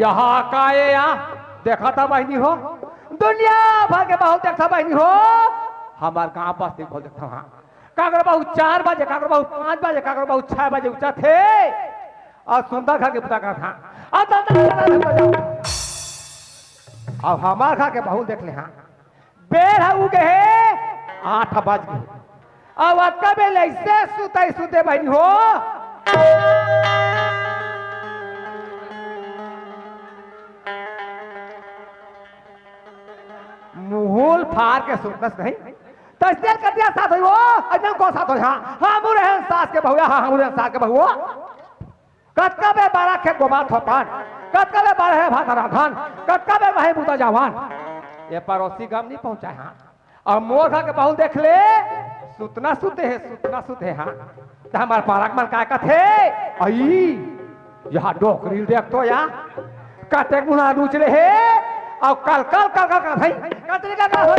यहाँ का है यहाँ देखा था बहनी हो दुनिया भर के बहुत देखा बहनी हो हमारे गांव पास नहीं बहुत देखता हाँ काकर बहुत 4 बजे काकर बहुत 5 बजे काकर बहुत 6 बजे उठा थे और सुंदर खा के पता का था अब हमार खा के बहुत देख ले हाँ बेर उगे है 8 बज गए अब अतका बेल ऐसे सुते सुते बहनी हो मुहूल फाड़ के सुतस नहीं तस्तेल कटिया साथ हो एकदम को साथ हो हाँ हाँ मुरे हैं सास के बहुआ हाँ मुरे सास के बहुआ कटका बे 12 के गोबात होतान कटका बे 12 है भात राधान कटका बे वही बुता जवान ये पड़ोसी गांव नहीं पहुंचा हाँ और मोर खा के बहु देख ले सुतना सुते हाँ तो हमारे पारक मन काय का थे आई यहाँ डोकरी देख तो या कटे गुना रूच रहे और कल भाई कतरी का हो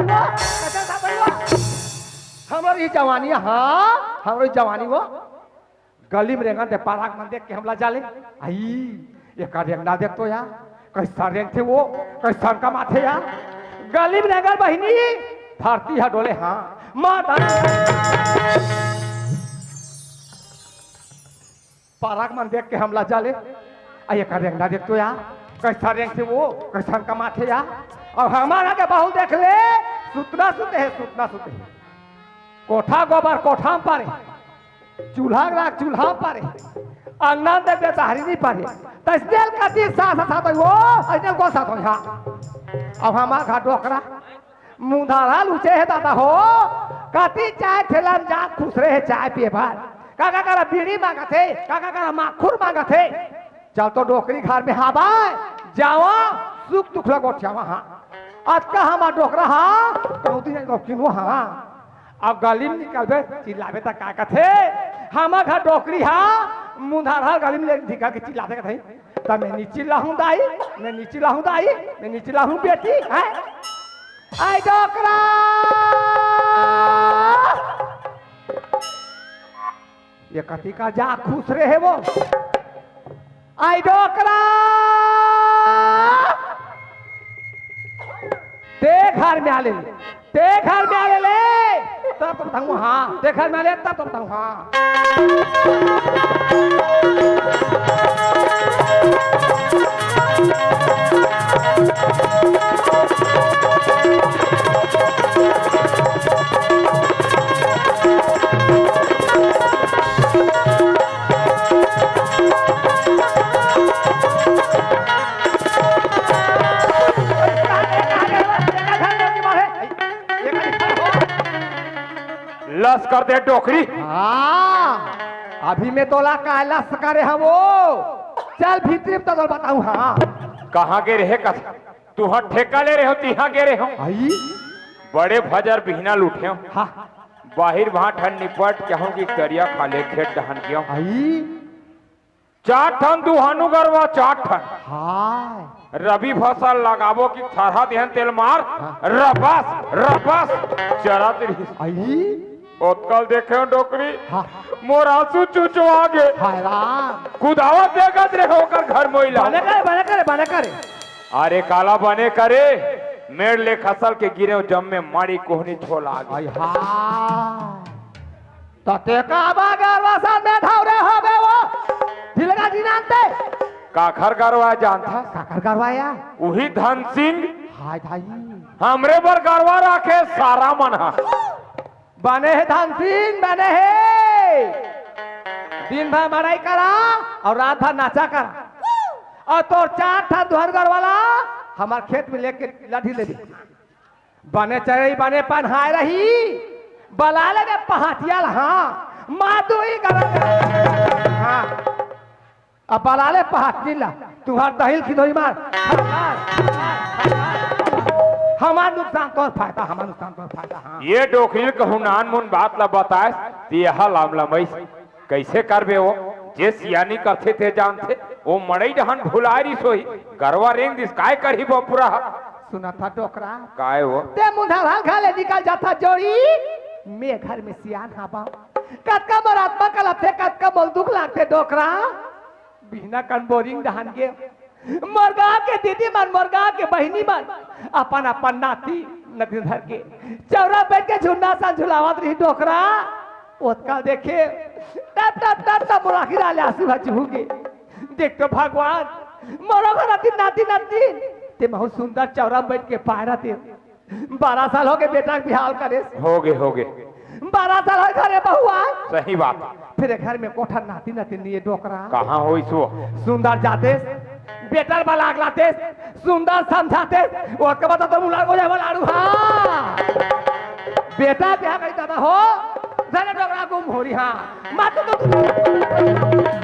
हमारी जवानी हाँ हमारी जवानी वो गली में रेंगा दे पाराक मन देख के हमला जाले आई ये का रेंगना देख तो यार कैसा रेंग थे वो कैसा का माथे यार गली में रेंगा बहिनी धरती है डोले हाँ माता पाराक मन देख के हमला जाले आई ये का रेंगना देख तो यार कैसा रेंग थे वो कैसा का माथे यार और हमारा के बहु देख ले सुतना सुते है कोठा गोबर कोठा में पारे चूल्हा राख चूल्हा पारे अंगना देख दे तारी नहीं पारे तस्तेल कती साथ वो ऐसे को साथ हो यहाँ अब हमारा घाट डोकरा मुंधारा लुचे है दादा हो कती चाय ठेला जा खुश रहे चाय पिए भार काका करा बीड़ी मांगा थे काका करा माखुर मांगा थे चल तो डोकरी घर में हवा जावा सुख दुख लगोठियावा हाँ आज का हमारा डोकरा हाँ कौती नहीं किनो हाँ अब गली में निकलबे चिल्लाबे तक का कथे हमार घर डोकरी हाँ मुंधारा गली में दिखा के चिल्लाते कथे तब मैं नीचे लाहूं दाई मैं नीचे लाहूं बेटी है आई डोकरा ये कथी का जा खुश रहे वो आई डोकरा ते घर में आले तब बताऊँ हाँ ते घर में आले तब बताऊँ हाँ लस कर दे डोकरी हाँ अभी में तोला का लस करे हम वो चल भीतरी तो बताऊं हाँ कहाँ गे रहे कथा तू हाँ ठेका ले रहे हो तिहा गे रहे हो आई बड़े भजर बिहना लूटे हो हाँ बाहिर वहां ठन निपट के की करिया खाले खेत दहन किया आई 4 टन दुहानु गरवा 4 टन हाय रबी फसल लगाबो की थरहा देहन तेल मार रबस चरा तेरी आई ओतकल देखे हो डोकरी हाँ मोर आंसू चुचवा गे हाय राम कुदावा देखत रे होकर घर मोइला बने करे अरे काला बने करे मेड़ ले खसल के गिरे जम में मारी कोहनी छोला आई हाय तो ते का बागरवा सा में धावरे होबे वो दिलगा दिनांते काखर गरवा जानता काकर करवाया वही धन सिंह हाय भाई हमरे पर गरवा राखे सारा मना बने है धान सिंह बने है दिन भर मराई करा और रात भर नाचा करा और तो 4 था दुहरगर वाला हमारे खेत में लेके लाठी ले दी बने चढ़ी बने पन्हाय रही बला लगे पहाटिया हाँ माधु ही हाँ अब बला ले पहाटिला तुम्हार दहिल खिदोई मार हमार नुकसान तो फायदा हाँ ये डोकरी कहूँ नान मुन बात ला बताए यह लाम लमई कैसे करबे वो जे सियानी करते थे जानते वो मड़ई जहन भुलारी सोही गरवा रेंग दिस काय करही वो पूरा सुना था डोकरा काय वो ते मुंधा घाले निकल जाता जोड़ी मैं घर में सियान हाबा कतका मरात्मा कलते कतका बोल दुख लागते डोकरा बिना कन बोरिंग दहन के मुर्गा के दीदी मन मुर्गा के बहिनी मन अपन अपन नाती नदी धर के चौरा बैठ के झुन्ना सा झुलावत रही डोकरा ओतका देखे तब तब तब तब मोरा खिला ले आंसू भचूगे देख तो भगवान मोरो घर नाती नाती नाती ते बहुत सुंदर चौरा बैठ के पायरा ते 12 साल हो गए बेटा के बिहाल करे हो गए 12 साल हो घरे बहुआ सही बात फिर घर में कोठा नाती नाती लिए डोकरा कहाँ हो इसो सुंदर जाते बेटर वाला अगलाते सुंदर समझाते वो के बता तो मुला को जावल आड़ू हां बेटा क्या कही दादा हो जने डोकरा गुम हो रही हां मत तो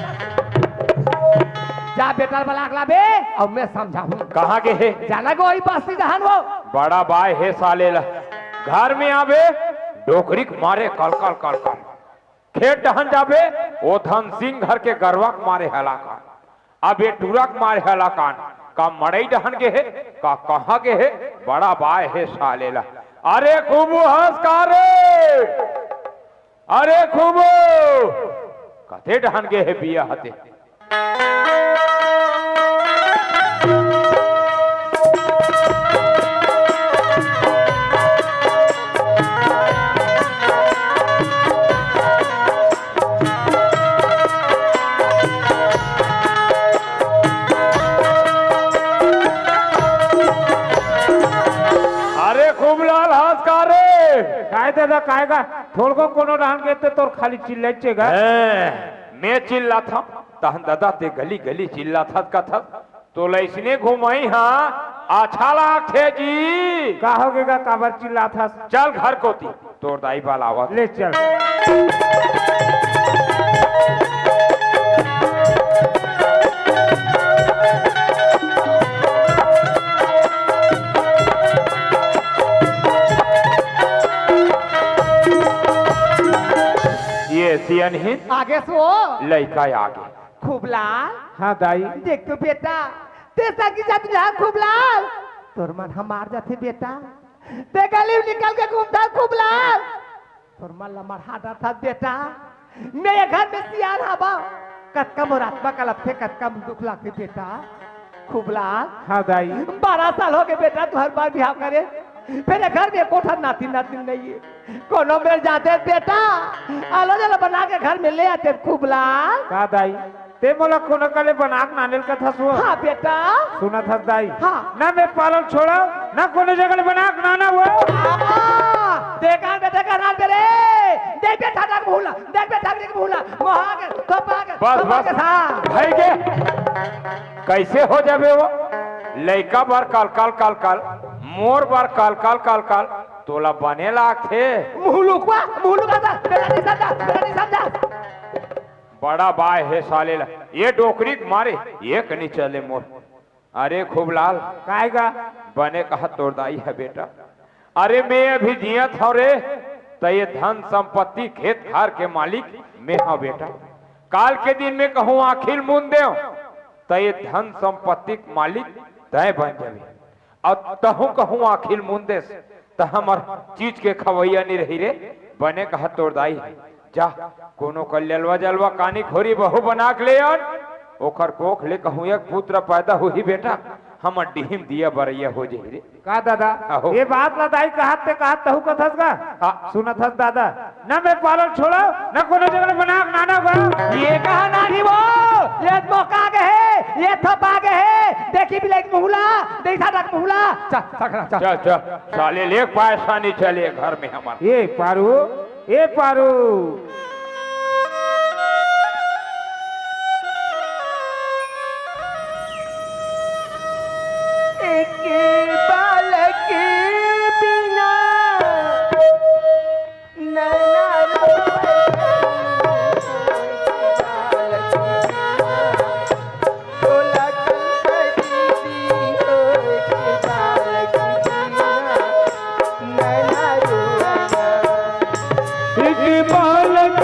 जा बेटर वाला अगला बे और मैं समझाऊं कहाँ के है जाना को वही बस्ती जहान वो बड़ा बाय है साले ला घर में आवे डोकरी के मारे कल कल कल कल खेत डहन जाबे ओ धन सिंह घर के गरवा के मारे हलाकान अब ये टूरक मारे हलाकान का मड़ई डहन के है का कहाँ के है बड़ा बाय है साले ला अरे खूब हंस का रे अरे खूब कथे डहन के है बिया हते काय दादा काय का थोड़को कोनो रहन के ते तोर खाली चिल्लाचे गा मैं चिल्ला था तहन दादा ते गली गली चिल्ला था कथा तो लैसने घुमाई हाँ अच्छा लागथे जी का हो गएगा काबर चिल्ला था चल घर को ती तोर दाई बाल आवत ले चल ये सियन ही आगे सो लड़का आगे खूब लाल हाँ दाई देख तो बेटा तेसा की जाती है खूब लाल तोर मन हमार जाते बेटा ते गली में निकल के घूमता खूब लाल तोर मन लमड़ हाटा था बेटा मैं ये घर में सियार हवा कतका मोरात्मा का लपथे कतका दुख लागते बेटा खूब लाल हाँ दाई 12 साल हो गए बेटा तू हर बार बिहाव करे फिर घर में कोठा नाती नाती नहीं है कोनो मेल जाते बेटा आलो जला बना के घर में ले आते खूब लाल का दाई ते मोला कोनो कले बनाक नानेल का था सो हाँ बेटा सुना था दाई हाँ ना मैं पालन छोड़ा ना कोनो जगह बनाक नाना वो देखा बेटा का नाल बेरे देख बेटा तक भूला देख बेटा तक भूला वहां के थपा के बस बस भाई के कैसे हो जाबे वो लड़का बार काल काल काल काल मोर बार काल काल काल काल तोला बने लागे मुहलुकवा मुहलुका था बेटा नहीं समझा बड़ा बाय है साले ला ये डोकरी के मारे ये कनी चले मोर अरे खूब लाल काएगा बने कहा तोर दाई है बेटा अरे मैं अभी जिया था रे तो ये धन संपत्ति खेत खार के मालिक मैं हाँ बेटा काल के दिन में कहूँ आखिल मुन दे तो ये धन संपत्ति के मालिक तय बन जावे और तहु कहूँ आखिल मुन दे तो हमर चीज के खवैया नहीं रही रे बने कहा तोर दाई है जा कोनो कल्यालवा जलवा कानी खोरी बहु बना के ले आन ओखर कोख ले कहूँ एक पुत्र पैदा हुई बेटा हम डिहिम दिया बरैया हो जाई रे का दादा आहो। ये बात ला दाई कहत ते कहत तहु कथस का हाँ। सुना था दादा ना मैं पालन छोड़ा ना कोनो जगह बनाक नाना बा ये कहा नाही वो ये मौका के है ये थपा के है देखी भी लेक मुहला देखा तक मुहला चल सकरा चल चल चल साले ले पैसा नहीं चले घर में हमारा ये पारू एक बालक बिना नैना बालक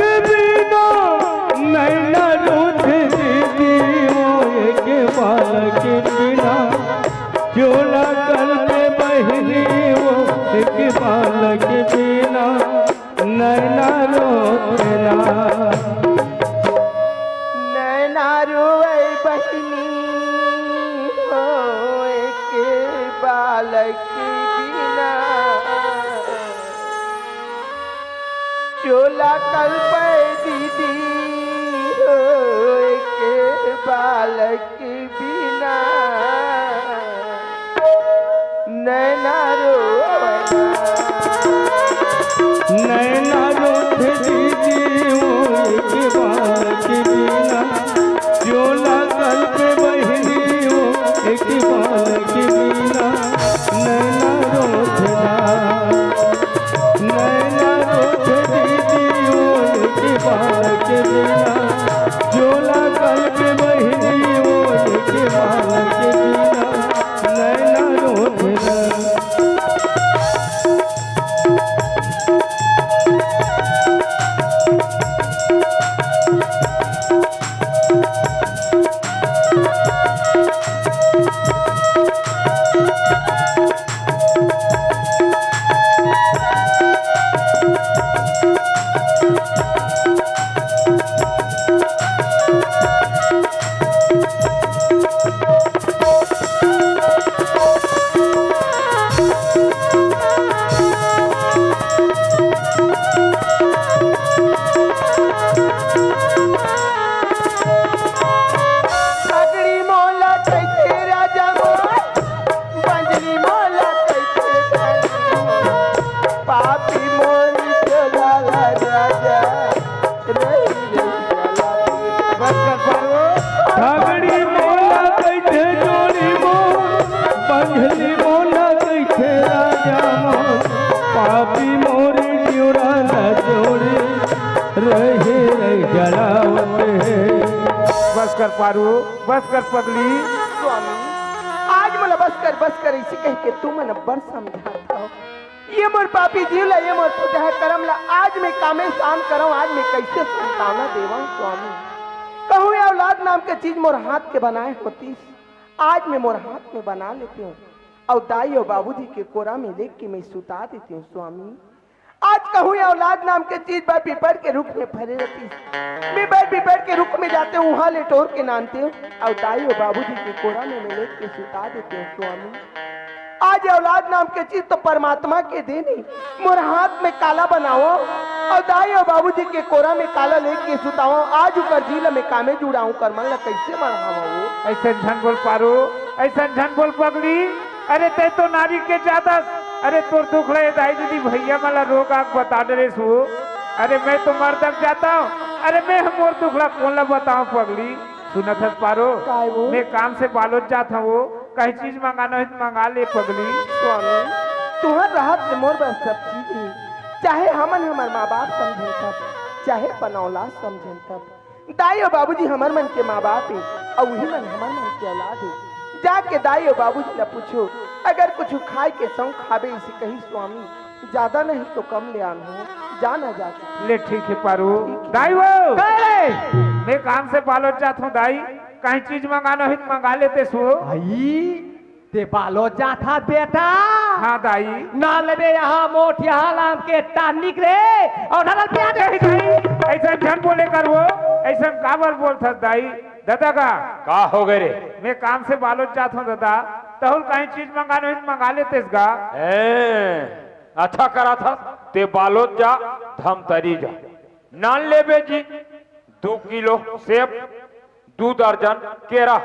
बालक बिना चोला कल पे दीदी हो एक बालक बिना नैना नैना रोठ दीदी के बाल के बिना चोला कल पे बहनी हो एक बाल के बिना नैना रोठना नैना रोठ दीदी के बाल के बिना चोला कल पे बहनी हो एक बाल के बिना नैना रोठना पगड़ी मोला कैसे राजा बंजरी मोला कैसे पापी मोरी चला राजा झगड़ी मोला कैसे जोड़ी मोर बंझली मोला कैसे राजा मोर पापी मोरी जोड़ा न जोड़ी रहे जलावते बस कर पारू, बस कर पगली। स्वामी आज मला बस कर इसी कह के तू मन बर समझाता हो ये मोर पापी जीवला ये मोर तो जह करमला आज मैं कामे शान करऊं आज मैं कैसे संतावना देवा स्वामी कहूँ ये औलाद नाम के चीज मोर हाथ के बनाए होती आज मैं मोर हाथ में बना लेती हूँ और दाई और बाबूजी के कोरा में लेके के मैं सुता देती हूँ स्वामी आज कहूँ ये औलाद नाम के चीज पर पीपड़ के रुख में फरे रहती मैं बैठ पीपड़ के रुख में जाते हूँ वहां लेटोर के नानते हूँ और दाई और बाबूजी के कोरा में मैं लेट के सुता देते हूँ स्वामी आज औलाद नाम के चीज तो परमात्मा के देनी मोर हाथ में काला बनाओ और दाई और बाबूजी के कोरा में काला लेके सुताओ आज उकर जीला में कामे जुड़ाऊं करमन ला कैसे बढ़ाओ ऐसा झन बोल पारू, ऐसा झन बोल पगली। अरे ते तो नारी के ज्यादा अरे तोर दुख रहे दाई दीदी भैया मला रोग आग बता डरे सु। अरे मैं तो मर तक जाता हूँ, अरे मैं मोर दुख ला कौन ला बताऊं पगली। सुनत है पारो, काय वो? मैं काम से बालोद जाता हूँ, कहीं चीज मंगाना है तो मंगा ले पगली। स्वामी तुहर राहत से मोर बस सब चीज है चाहे हमन हमार माँ बाप समझे तब चाहे पनौला समझे तब दाई और बाबूजी हमार मन के माँ बाप है और वही मन हमार मन के औलाद है जाके दाई और बाबूजी ला पूछो अगर कुछ खाए के संग खाबे इसे कही स्वामी ज्यादा नहीं तो कम ले आन हो जाना जाके ले ठीक है पारू। दाई वो मैं काम से बालोद जाता हूँ दाई, कहीं चीज मंगाना है तो मंगा लेते सु। भाई ते बालो जा था बेटा हाँ दाई। ना लेबे यहाँ मोट यहाँ लाम के टान निकले और ढलल पिया दे ऐसा झन बोले कर वो ऐसा काबर बोलता दाई। दादा का हो गए रे? मैं काम से बालोद जाता हूँ दादा, तहुल कहीं चीज मंगाना है तो मंगा लेते इसका। अच्छा करा था ते बालोद जा धमतरी जा नान ले बेजी 2 किलो सेब 2 दर्जन केरा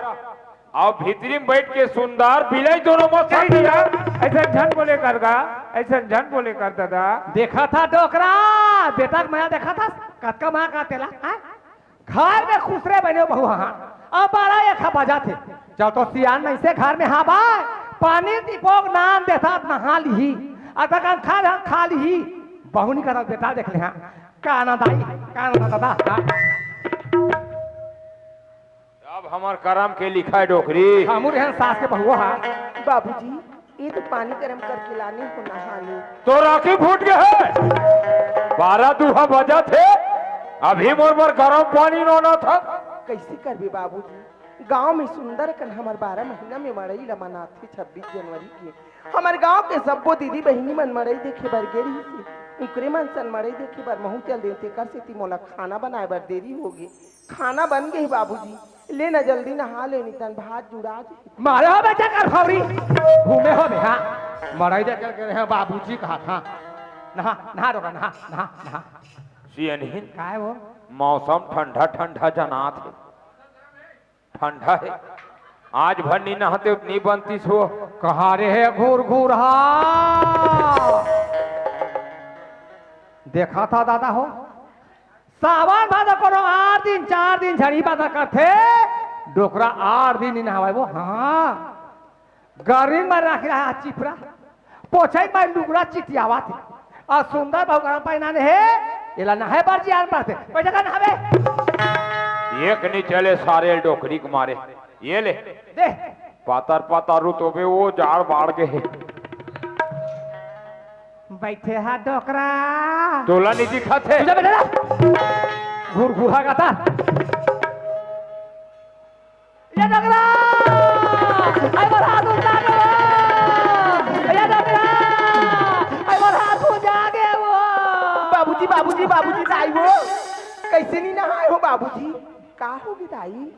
और भीतरी में बैठ के सुंदर बिलाई दोनों मत ऐसा झन बोले कर गा, ऐसा झन बोले कर दादा। देखा था डोकरा बेटा मैं देखा था कतका माँ का तेला घर में खुसरे बने बहु हाँ अब 12-1 बजा थे जब तो सियान नहीं से घर में हाँ भाई पानी दीपोक नाम देता नहा ली अगर खा ली बहु नहीं करा बेटा देख ले हाँ काना दाई काना दादा अब हमार करम के लिखा है डोकरी हमूर यहाँ सास के बहु हाँ बाबूजी ये तो पानी गर्म करके लाने को नहाने तो राखी फूट गए है 12-2 बजा थे अभी मोर गर्म पानी नोना था कैसे करबे बाबूजी गांव में सुंदर कन हमार 12 महीना में मड़ई ला मनाथे 26 जनवरी के हमार गांव के सब्बो दीदी बहिनी मन मड़ई देखे बर गेरी थी उकरे मन सन मड़ई देखे बर महू चल देते कर से ती मोला खाना बनाए बर देरी होगी खाना बन गई बाबूजी ले ना जल्दी नहा ले नितन भात जुड़ा दे मारे हो बेटा कर फौरी घूमे हो बे हाँ मरई दे चल के बाबूजी कहा था नहा नहा रोका नहा नहा नहा सियनहीन का है वो मौसम ठंडा ठंडा जनात है ठंडा है आज भर नहीं नहाते उतनी बनती सो कहा रे है घूर घूर हा देखा था दादा हो सावन भादो करो 8 दिन 4 दिन झड़ी बाधा करते डोकरा 8 दिन ही नहावे वो हाँ गर्मी में रख रहा है चिपरा पोछे में लुगड़ा चिटियावा थी और सुंदर बहु गरम पहनाने है इला नहाए पर जी आन पड़ते कोई जगह नहावे एक नहीं चले सारे डोकरी के मारे ये ले दे पातर पातर रू तो बे वो जाड़ बाढ़ के है बैठे है डोकरा तोला नहीं दिखा थे तुझे बैठे ना घूर घूरा का था ये डोकरा आई बार हाथ उठा दो ये डोकरा आई बार हाथ उठा के वो बाबूजी बाबूजी बाबूजी दाई वो कैसे नहीं नहाए हो बाबूजी का होगी दाई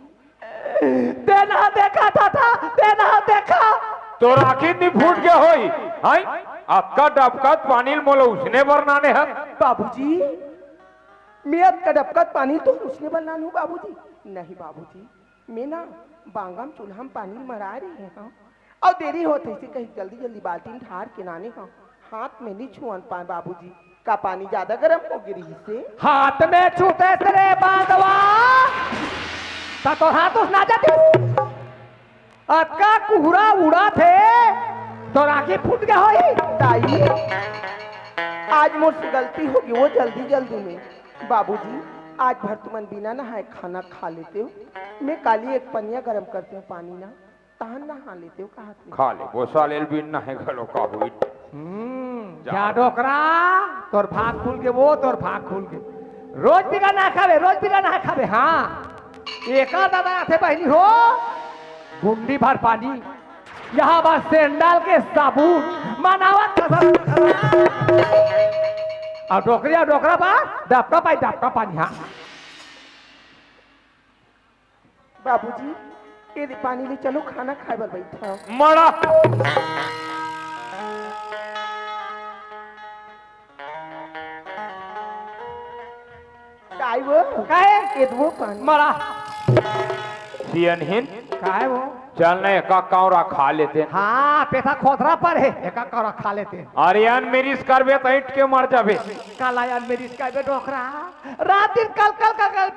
देना देखा था देना देखा तो राखी नहीं फूट के होई हाय आपका डबकत पानी मोलो उसने बरनाने है बाबूजी मियत का डबकत पानी तो उसने बनानू बाबूजी नहीं बाबूजी मैं ना बांगम चूल्हा में पानी मरा रही है और देरी होते इसे कहीं जल्दी जल्दी बाल्टी ठार के नाने का हाथ में नहीं छुअन पाए बाबूजी का पानी ज्यादा गर्म हो गिरी से हाथ में छूते तेरे बांधवा तो हाथ उस ना जाती अक्का कुहरा उड़ा थे तो राखी फूट गया होई दाई आज मुझसे गलती होगी वो जल्दी जल्दी में बाबूजी आज भर तुमन बिना नहाए खाना खा लेते हो मैं काली एक पनिया गरम करते हूँ पानी ना तहन नहा लेते हो कहा खा ले वो साल एल बिन ना है गलो का हुई क्या डोकरा तोर भाग खुल के वो तोर भाग खुल के रोज बिना ना खावे हाँ एक दादा थे बहनी हो गुंडी भर पानी यहाँ बस सेंडाल के साबुन मनावत और डोकरा बा डबका पानी हाँ बाबूजी ये पानी ले चलो खाना खाए बर बैठा मरा दाई वो काहे ये वो पानी मरा सियनहीन काहे वो चलने का कावरा खा लेते हैं हाँ पेथा खोदरा पर है एक कौरा खा लेते हैं आर्यन मेरी करबे तो ईट के मर जाबे काला यार मेरी इसका बे डोकरा रात दिन कल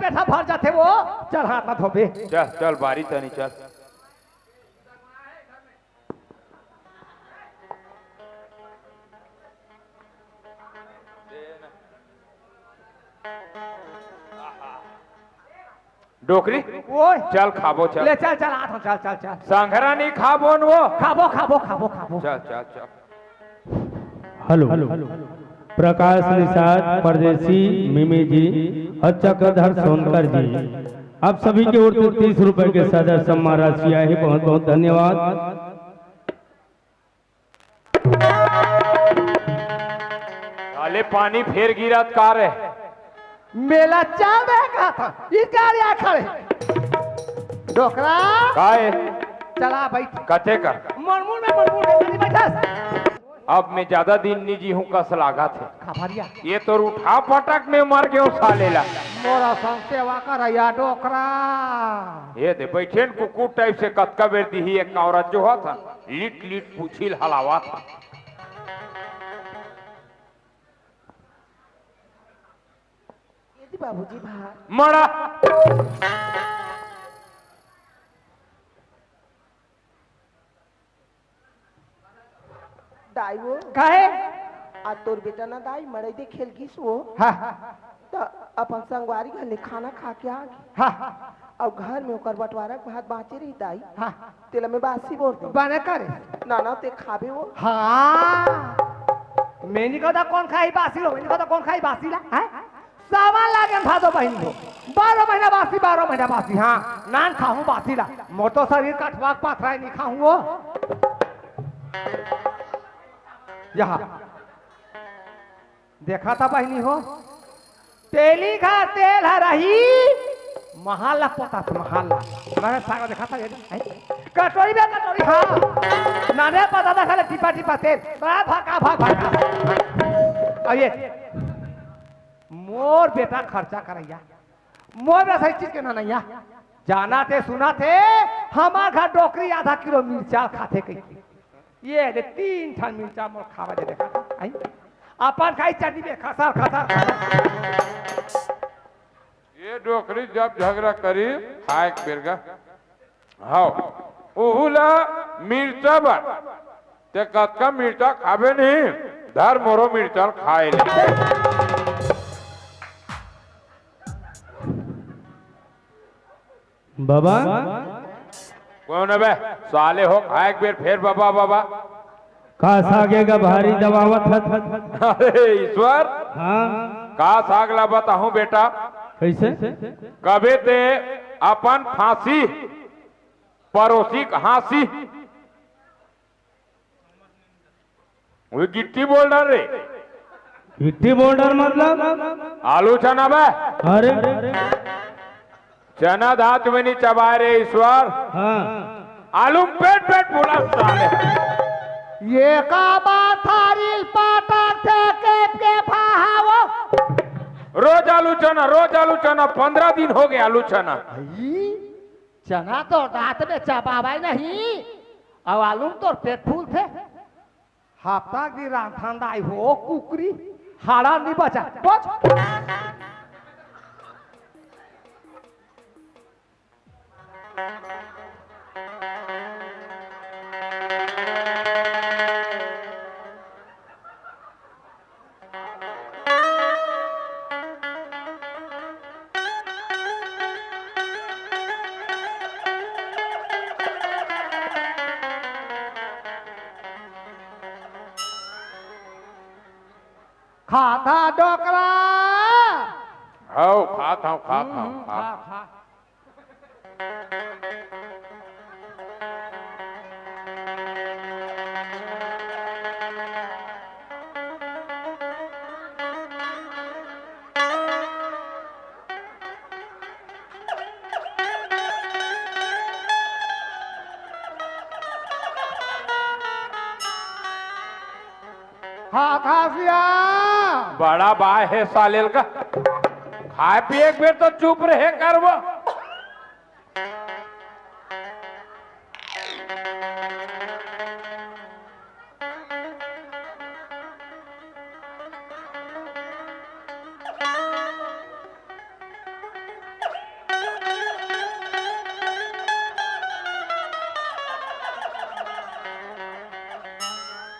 पेठा भर जाते वो चल हाथ मत धोबे चल चल बारी तनी चल डोकरी वो चल खाबो चल ले चल हाथ चल संघरा नहीं खाबो न वो खाबो चल चल चल हेलो प्रकाश निषाद परदेसी मिमी जी और चक्रधर सोनकर जी आप सभी की ओर से 30 रुपए के सदर सम्मान राशि आए है बहुत बहुत धन्यवाद। साले पानी फेर गिरत कार है मेला चल देखा था इस गाड़ी आ खड़े डोकरा काहे चला बैठ कथे कर मरमुर में बैठा अब मैं ज्यादा दिन निजी हूँ कस लागा थे खबरिया ये तो उठा पटक में मर गयो सालेला मोरा संग सेवा कर या डोकरा ये दे बैठे कुकुर टाइप से कतका बेर दी एक औरत जो था लीट लीट पूछिल हलावा था बाबूजी भाई मरा दाई वो काहे आज तोर बेटा ना दाई मरे दे खेल गिस वो हाँ तो अपन संगवारी घर ले खाना खा के आ गई हाँ और घर में ओकर बंटवारा के भात बाँचे रही दाई हाँ तेला में बासी बोल दे बने करे नाना ते खाबे वो हाँ मैंने कहा कौन खाई बासी लो मैंने कहा कौन खाई बासी ला है सामान लागे भादो बहनी हो 12 महीना बासी हाँ नान खाऊं बासी ला मोटो शरीर कटवा पाथराई नहीं खाऊं वो यहाँ देखा था बहनी हो तेली खा तेल है रही महल्ला पोता था महल्ला मैंने सागर देखा था कटोरी में कटोरी हाँ नाने पता था खाली टिपा टिपा तेल भागा भाग भागा अब ये मोर बेटा खर्चा करैया मोर बेटा सही चीज के ना नहीं जाना थे सुना थे हमार घर डोकरी आधा किलो मिर्चा खाते कहीं ये दे 3 ठन मिर्चा मोर खावा दे देखा आई अपन खाई चटनी में खसार खसार ये डोकरी जब झगड़ा करी हाय बेरगा हाओ ओहुला मिर्चा बा ते कतका मिर्चा खाबे नहीं धर मोरो मिर्चा खाए ले बाबा कौन है बे साले हो खाए एक बेर फिर बाबा बाबा का सागे का भारी दबावत है अरे ईश्वर हाँ का सागला बताऊं बेटा कैसे कबे ते अपन फांसी पड़ोसी हाँसी वो गिट्टी बोल रहा रे गिट्टी बोल्डर मतलब आलू चना बे अरे चना दांत में नहीं चबाए रे ईश्वर हाँ आलू पेट पेट पूरा साले ये का बात थारी पाटा के फाहावो रोज आलू चना 15 दिन हो गए आलू चना चना तो दांत में चबावे नहीं अब आलू तो पेट फूल थे हफ्ता की रांधाई हो कुकरी हाड़ा नहीं बचा बच खाता डोकरा आओ खाता हूँ खा खाता सिया बड़ा बाय है सालेल का खाए पिए एक बेर तो चुप रहे कर वो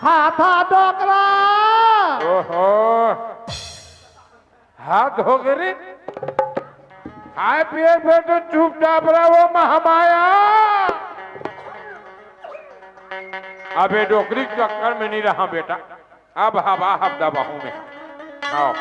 खाता डोकरा ओहो हाथ हो गए रे खाए पिए एक बेर तो चुपचाप रहो महामाया अबे डोकरी के चक्कर में नहीं रहा बेटा अब हवा हफ्ता बहू में आओ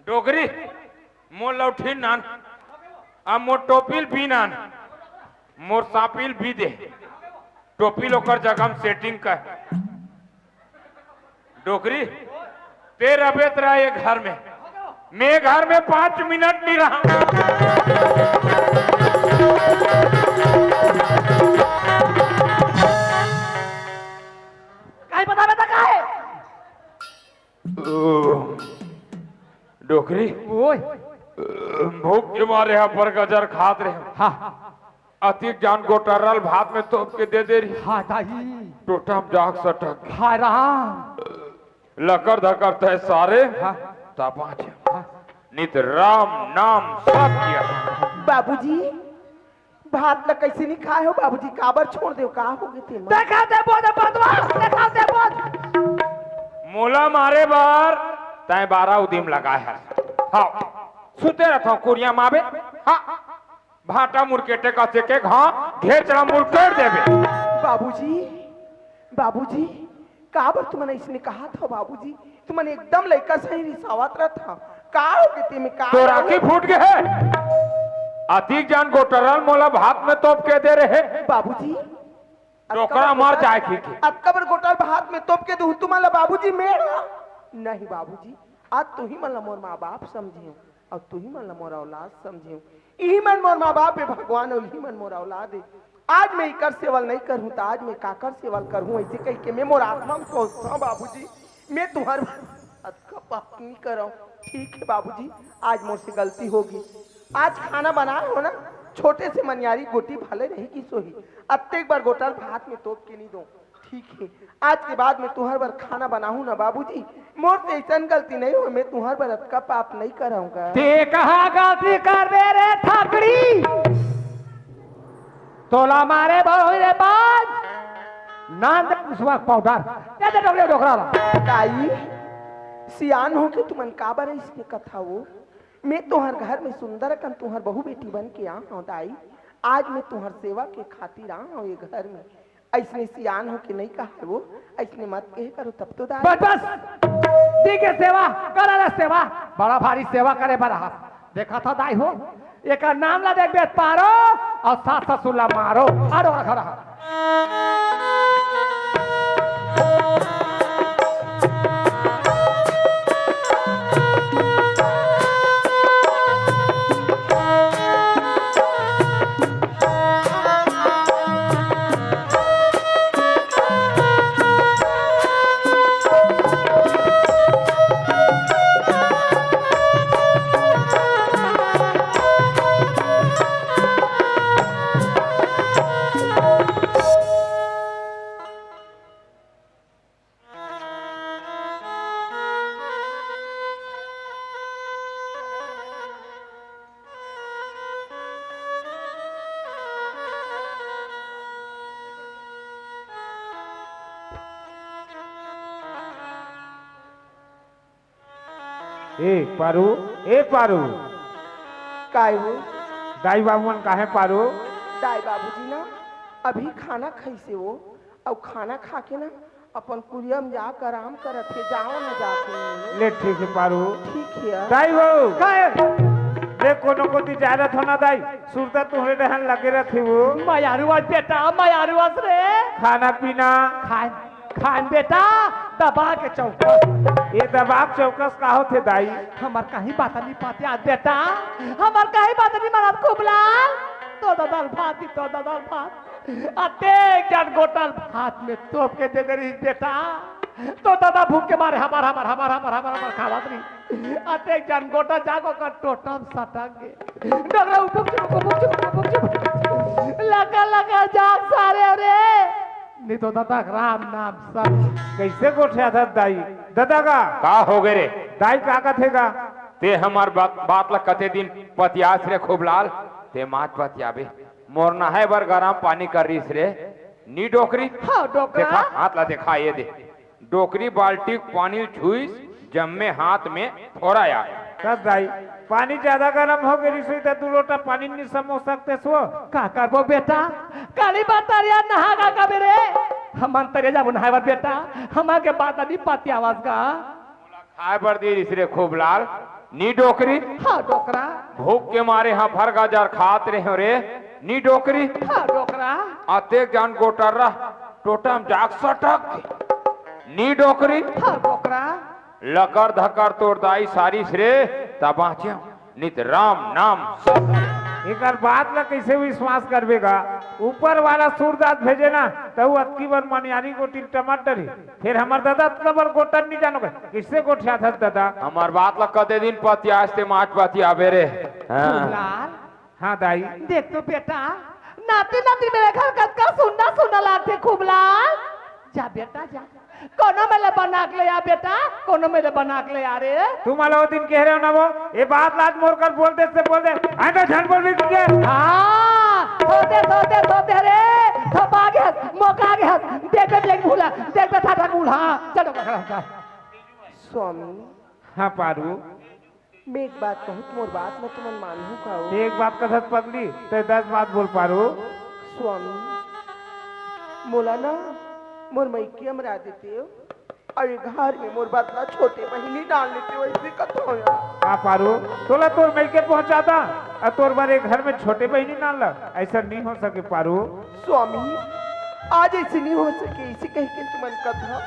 डोगरी मोर लौठी नान आ मोर टोपिल भी नान मोर सापिल भी दे टोपिल ओकर जगह में सेटिंग कर डोगरी तेर अबेत रहा ये घर में मैं घर में 5 मिनट नहीं रहा काय बता बेटा काय डोकरी ओए भूख के मारे यहाँ पर गजर खात रहे हाँ अतिक जान गोटरल भात में तोप के दे दे रही हाँ दाई टोटम जाग सटक हाय राम लकर धकर तय सारे हाँ तपाच नित राम नाम सब किया बाबूजी भात ला कैसे नहीं खाए हो बाबूजी काबर छोड़ दे का हो गए थे देखा दे बोध बदवा देखा दे बोध मोला मारे बार तय 12 उदिम लगाए है हाँ सुते रखो कुरिया मावे हाँ भाटा मुर्केटे का सेके घा घेर चढ़ा मुर्केट देवे बाबूजी बाबूजी काबर तुमने इसने कहा था बाबूजी तुमने एकदम लड़का सही रिसावत रहा था का हो गए थे में का तो राखी फूट गए है अतिक जान गोटरल मोला भात में तोप के दे रहे बाबूजी टोकरा मार जाए की अतकबर गोटाल भात में तोप के दू तुम्हारा बाबूजी मेरा नहीं बाबूजी आज तू ही मतलब मोर माँ बाप समझियो और तू ही मतलब मोर औलाद समझियो यही मन मोर माँ बाप है भगवान और यही मन मोर औलाद है आज मैं इकर सेवल नहीं करूँ तो आज मैं काकर सेवल करूँ ऐसे कह के मैं मोर आत्मा में सोचता हूँ बाबूजी मैं तुम्हारे का पाप नहीं कर रहा हूँ ठीक है बाबूजी आज मुझसे गलती होगी आज खाना बनाए हो ना छोटे से मनियारी गोटी भले नहीं की सोही अत्ते एक बार गोटाल भात में तोप के नहीं दो ठीक है आज के बाद मैं तुम्हारे बार खाना बनाऊं ना बाबूजी मोर से ऐसा गलती नहीं हो मैं तुम्हारे बार का पाप नहीं कराऊंगा ते कहा गलती कर दे रे ठाकरी तोला मारे रे बाज नान दे पुष्पा पाउडर दे दे डोकरे डोकरा ताई सियान हो के तुमन काबर इसने कथा वो मैं तुम्हार घर में सुंदर कन तुम्हार बहू बेटी बन के आ हूँ दाई आज मैं तुम्हार सेवा के खातिर आ हूँ ये घर में ऐसने सियान हो के नहीं कहा वो ऐसने मत कहे करो तब तो दाई बस बस दी के सेवा कर रे सेवा बड़ा भारी सेवा करे बड़ा देखा था दाई हो एक नाम ला देख बेत पारो और सास ससुर ला मारो आरो रखा रहा ए पारू काय वो दाई बाबून काहे पारू दाई बाबूजी ना अभी खाना खैसे वो और खाना खा के ना अपन कुरिया में जाकर आराम करत है जाओ ना जाके ले ठीक है पारू ठीक है दाई हो काय रे कोनो को ती जारत होना दाई सुरता तुम्हारे रहन लगे रहती वो मायारुआ बेटा मायारुआ रे खाना पीना खान खान बेटा दबा के चौकस ये दबाव चौकस का होते दाई हमार कहीं बात नहीं पाते आज बेटा हमार कहीं बात नहीं मारा कुबलाल तो दादाल भात ही तो दादाल भात अते जन गोटल भात में तोप के दे दे रही बेटा तो दादा भूख के मारे हमार खावत नहीं अते जन गोटा जागो कर टोटम सटक गे डगरा उपुक लगा जाग सारे रे नहीं तो दादा राम नाम सब कैसे गोठे था दाई दादा का हो गए रे दाई का कथेगा ते हमार बात ला कते दिन पतियास रे खूब लाल ते माच पतियाबे मोरना है बर गरम पानी कर रही रे नी डोकरी हाँ डोकरा देखा हाथ ला देखा ये दे डोकरी बाल्टी पानी छुई जम्मे हाथ में थोड़ा यार कब दाई पानी ज्यादा गर्म हो गई रसोई तो 2 लोटा पानी नहीं समो सकते सो का करबो बेटा काली बातारिया नहागा का बेरे हम अंतरे जाबो नहावा बेटा हमा के बात नहीं पाती आवाज का खाए बर दी रे खूब लाल नी डोकरी हाँ डोकरा भूख के मारे हाँ भर गाजर खात रहे रे नी डोकरी हाँ डोकरा आते जान गोटर रहा टोटम जाग सटक नी डोकरी हाँ डोकरा लकर धकर तोड़ दाई सारी श्रे तबाच नित राम नाम सब एक बात ला कैसे विश्वास करबेगा। ऊपर वाला सूरदास भेजे ना तो वो अतकी बार मनियारी गोटी टमाटर ही फिर हमार दादा तबर गोटन नहीं जानो किससे गोठिया था दादा। हमार बात ला कदे दिन पति आस्ते माच पति आबे रे। हाँ। खूबलाल हाँ दाई देख तो बेटा नाती नाती मेरे घर का सुनना सुनना लाते खूबलाल। जा बेटा जा कोनो मेले बना के ले आ बेटा कोनो मेले बना के ले आ रे। तुम वाला वो दिन कह रहे हो ना वो ये बात लाज मोड़ कर बोल दे से बोल दे आंटा झन बोल भी के। हाँ सोते रे थपा गया मौका गया देख देख भूला देख था था भूल। हाँ चलो खड़ा स्वामी हाँ पारू मैं एक बात कहूँ मोर बात में तुमन मानू का हो। एक बात कथत पगली तो 10 बात बोल पारू। स्वामी मोला ना मोर मैके हमरा देते हो और ये घर में मोर बदला छोटे बहिनी डाल लेते हो ऐसे कतो हो यार। हाँ पारू तोला तोर मिलके पहुंचाता और तोर बारे घर में छोटे बहनी ना लग ऐसा नहीं हो सके पारू। स्वामी आज ऐसे नहीं हो सके इसी कह के तुमन कथा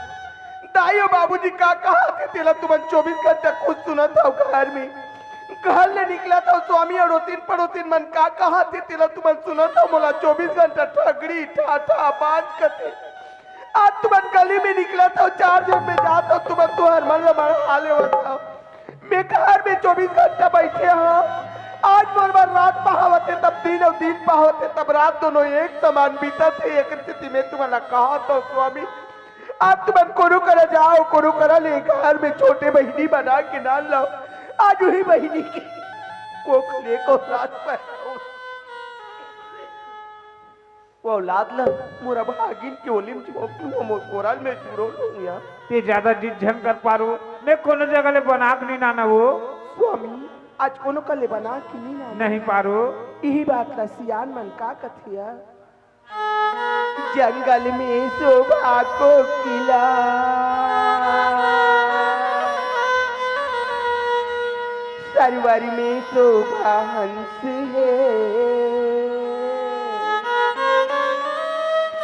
दाइयो बाबूजी का कहा थे तेला तुमन 24 घंटा खुद सुना था घर में घर ले निकला था स्वामी और रोतीन पड़ोतीन मन का कहा थे तेला तुमन सुना था मोला 24 घंटा ठगड़ी ठाठा बाज कते आज तुमन गली में निकला था 4 जन में जाता तुमन तो हर मन लमड़ हाले होता मैं घर में 24 घंटा बैठे हाँ आज मोर बार रात पहावते तब दिन और दिन पहावते तब रात दोनों एक समान बीता थे एक स्थिति में तुम्हारा कहा तो स्वामी आप तुम कोरू करा जाओ कोरू करा ले घर में छोटे बहिनी बना के ना लाओ आज वही बहिनी की कोख ले को रात पर वो औलाद ला मोरा भागिन के ओलिम जो मोर कोराल में जुड़ो लो यार ते ज्यादा जिझन कर पारू मैं कोनो जगह ले बना के नहीं नाना वो स्वामी आज कोनो का ले बना के नहीं ना नहीं पारू। यही बात ला सियान मन का कथिया जंगल में शोभा को किला सरवर में शोभा हंस है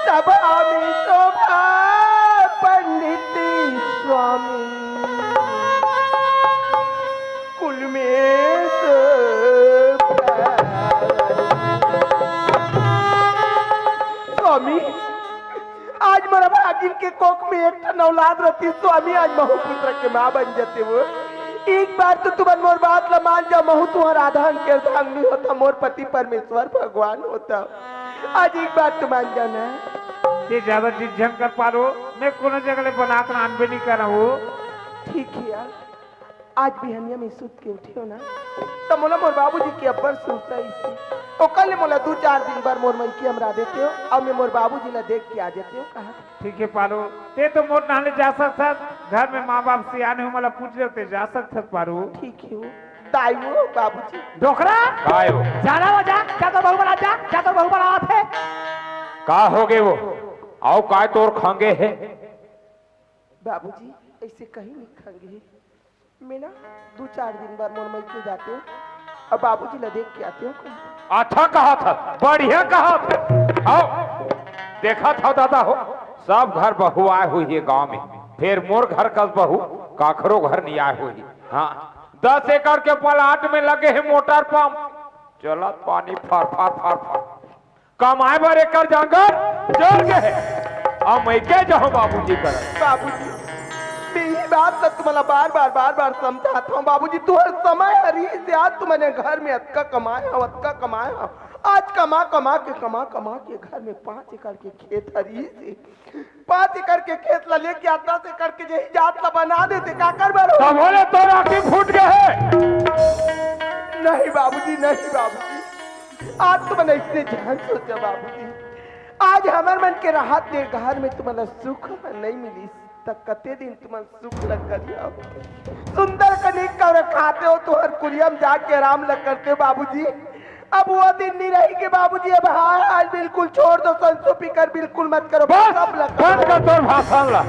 सभा में शोभा पंडित स्वामी कुल में स्वामी आज मेरा भागिन के कोख में एक औलाद रहती स्वामी आज महू पुत्र के माँ बन जाते वो एक बार तो तुम मोर बात ला मान जा महू तुम्हारा आधान के अर्धांग नहीं होता मोर पति परमेश्वर भगवान होता आज एक बार तुम मान जाना ये ज्यादा जिझन कर पारो मैं कोनो जगह ले बना के आनबे नहीं कर रहा हूँ। ठीक है यार आज भी हनिया में सुत के उठे हो ना तो मोला मोर बाबूजी के अब्बर सुनता इसी तो कल मोला 2-4 दिन बार मोर मन की हमरा देते हो अब मैं मोर बाबूजी ला देख के आ जाते हो कहा। ठीक है पारो ते तो मोर नाले जा सकता घर में माँ बाप से आने हो मला पूछ रहे ते जा सकता पारो। ठीक है दाइयो बाबूजी डोकरा कायो जाना हो जा क्या तो बहु बना जा क्या तो बहु बना थे का हो गए वो आओ काय तोर खांगे है बाबूजी ऐसे कहीं नहीं खाएंगे मैं ना 2-4 दिन बाद मोर मैके जाते हो अब बाबूजी ला देख के आते हो अच्छा कहा था बढ़िया कहा था आओ देखा था दादा हो सब घर बहू आए हुई है गांव में फिर मोर घर का बहू काखरो घर नहीं आए हुई। हाँ 10 एकड़ के प्लाट में लगे है मोटर पंप चलत पानी फार फार फार फार कमाए बार एकड़ जंगल जल गए अब मैं के जाऊं बाबूजी कर बाबूजी मेरी बात तो तुम्हारा बार बार समझाता हूँ बाबूजी तू हर समय हरी से आज तुमने घर में अतका कमाया आज कमा के घर में 5 एकड़ के खेत हरी से 5 एकड़ के खेत ला लेके आता से करके यही जात ला बना देते का कर बारो तब बोले तो राखी फूट गए नहीं बाबूजी आज तुमने इतने ध्यान सोचा बाबूजी आज हमारे मन के राहत दे घर में तुम्हारा सुख नहीं मिली तक कते दिन तुम सुख लग कर सुंदर कनिक कर खाते हो तो हर कुरियम जाके आराम लग करते हो बाबूजी अब वो दिन नहीं रहेगी बाबूजी अब हाँ आज बिल्कुल छोड़ दो संसो पीकर बिल्कुल मत करो बस बंद कर तोर भाषण ला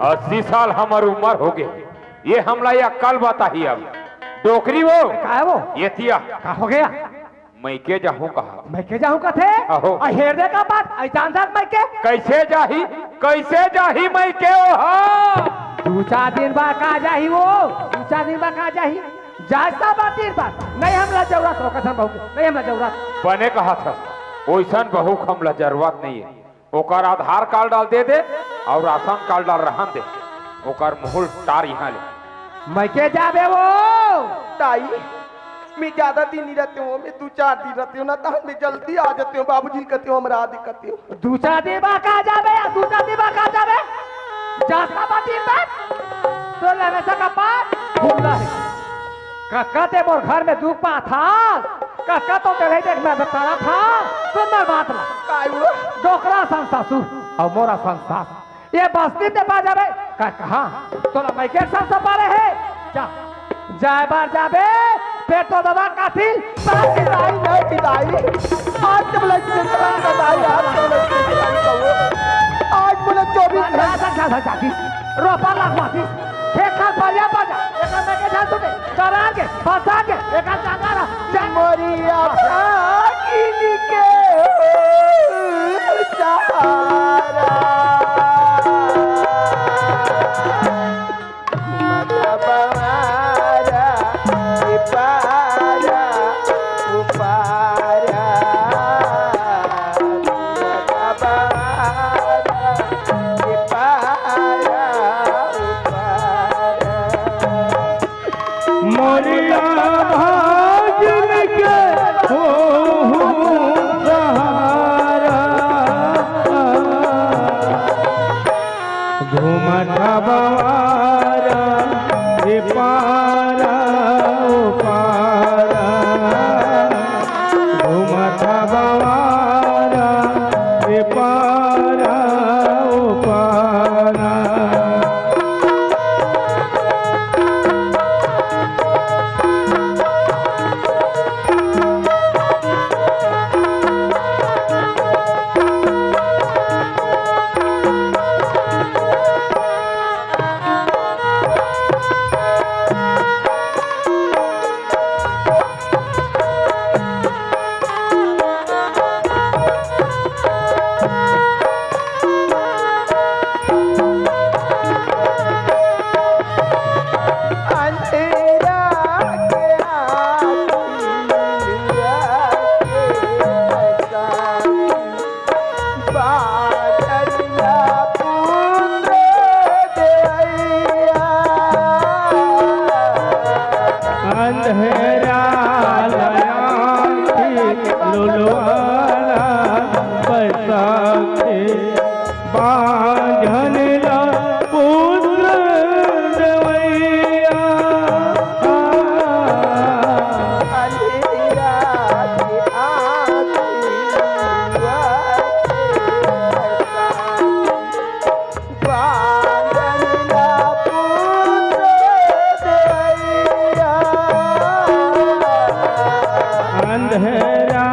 80 साल हमार उम्र हो गए ये हमला या कल बताही अब डोकरी वो का है वो ये तिया का हो गया मैं के जाऊं कहा मैं के जाऊं कथे आहो। हेरदे का बात ऐसान तक मैं के कैसे जाही मैं के ओ हाँ 2-4 दिन बाद कहा जाही वो 2-4 दिन बाद कहा जाही जैसा बातीर बात नहीं हमरा जरूरत हो कसम बहू के, नहीं हमरा जरूरत। बने कहा था ओइसन बहू हमला जरूरत नहीं है। ओकर आधार कार्ड डाल दे और राशन कार्ड डाल रहन दे, ओकर मुहल टार यहाँ ले। मैं के जाबे वो ताई मैं ज्यादा दिन नहीं रहती हूँ, मैं 2-4 दिन रहती हूँ ना, तो मैं जल्दी आ जाती हूँ। बाबूजी कहती हूँ हमरा आदि कहती हूँ। दूसरा देवा का जाबे या दूसरा देवा का जाबे जैसा बातीर बात तो लेने से कपाट घूमला है। काका ते मोर घर में दुख पा था, काका तो तेरे देख मैं बताना था, सुंदर बात ला काय हुआ? डोकरा संसासु और मोरा संसास ये बस्ती ते पा जाबे का कहां तोला मैं के संसा पारे है जा जाए बार जाबे पेटो दवा काथिल विदाई नहीं विदाई, आज तो बोला चंद्रा बताई, आज तो बोला चंद्रा कहो, आज बोला 24 घंटे रोपा लगवाती खेत खाल परिया बाजा एक में के जा सुने करा के फंसा के एक चांगा जा मोरिया भागिनी के सहारा मतबारा इपारा उपारा मतबारा इपारा उपारा मोरिया भागिन के हो सहारा घूमता बवारा ये पारा ओ पारा घूमता बवारा ये पारा ओ पारा अंधेरा के आखिया के बादलिया पुत्र देया अंधेरा लयांती लुलवाला बैसाखे बांझन ला पुत्र देवैया अंधेरा के आखिया के बादलिया पुत्र देया अंधेरा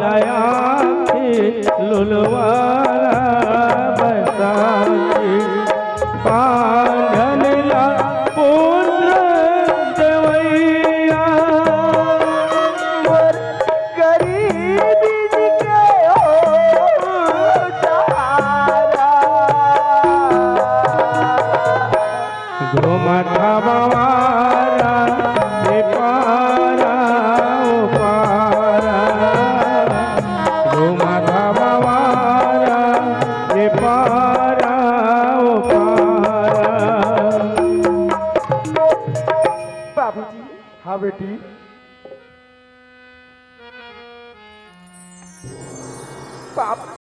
लयांती लुलवाला